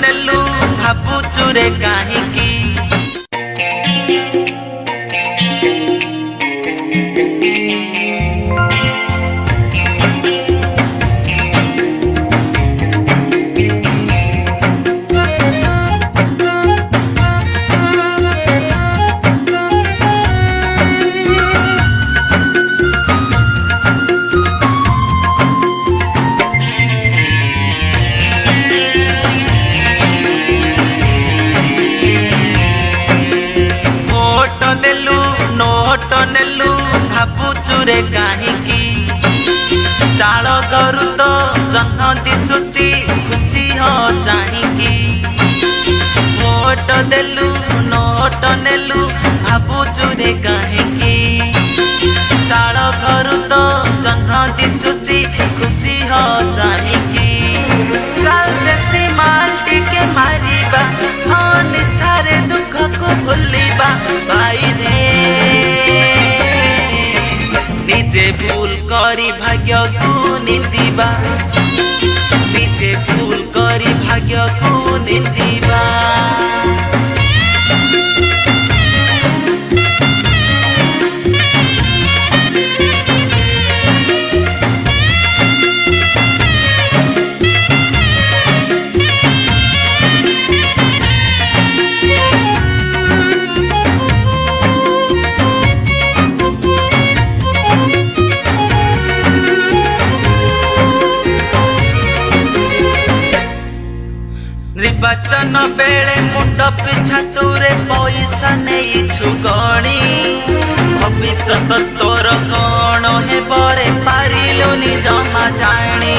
नेलु भाबुचु रे काहींकी नेलु भाबुचु रे काहींकी चाल करू तो जन्म दिशुची खुशी हो चाहिंकी वोट देलु नोट नेलु भाबुचु रे काहींकी चाल करू तो जन्म दिशुची खुशी हो चाहिंकी चल देसी माल टिके मारिबा निसारे दुख को भूलिबा भाई रे निजे भूल करी भाग्य को निंदिबा निजे भूल करी भाग्य को निंदिबा निर्वाचन बेले मुंड पिछा तोरे पैसा नहीं छुगणी भविष्यत तोर कौन हे बरे पारिलुनी जमा जानी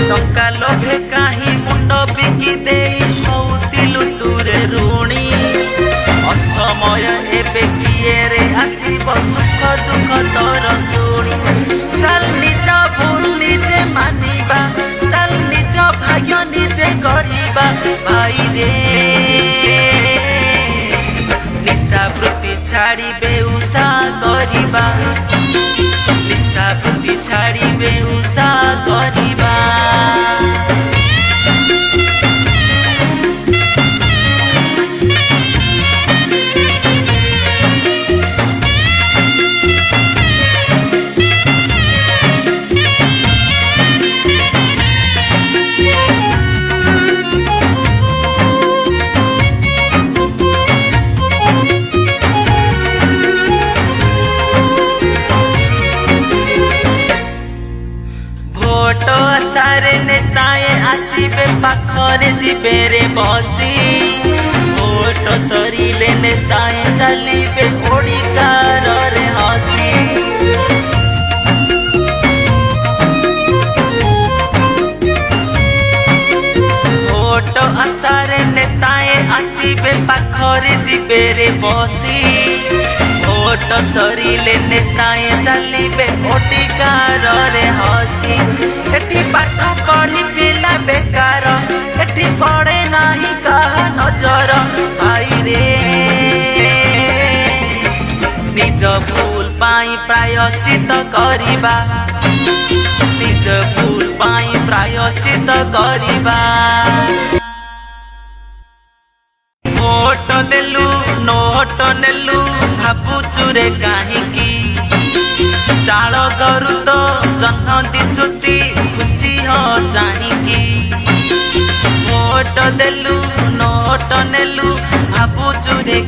टंका लोभे कहीं मुंड बिकी दे होतिलु तुरे ऋणी असमय एबे किए रे आसीब सुख दुख तोर शुणी चल निज भूल निजे मानिबा चल निज भाग्य निजे गढ़िबा भाई रे निशा वृत्ति छाड़ी बेउसा करिबा निशा वृत्ति छाड़ी बेउसा करिबा भोट आसारे नेताए आसीबे पाखरे जिबे रे बसी भोट सरिले नेताए चलिबे ओडिकार रे हसी भोट आसारे नेताए आसीबे पाखरे जिबे रे बसी भोट सरिले नेताए चलिबे ओडिकार रे हसी एठी पाठ पढ़ी पिला बेकार एठी पड़े नहीं कहा नजर भाई रे निज भूल पाई प्रायश्चित करिबा निज भूल पाई प्रायश्चित करिबा वोट देलु नोट नेलु भाबुचु रे काहींकी चाल करू तो जन्म दिशुची खुशी हो चाहिंकी वोट देलु नोट नेलु भाबुचु रे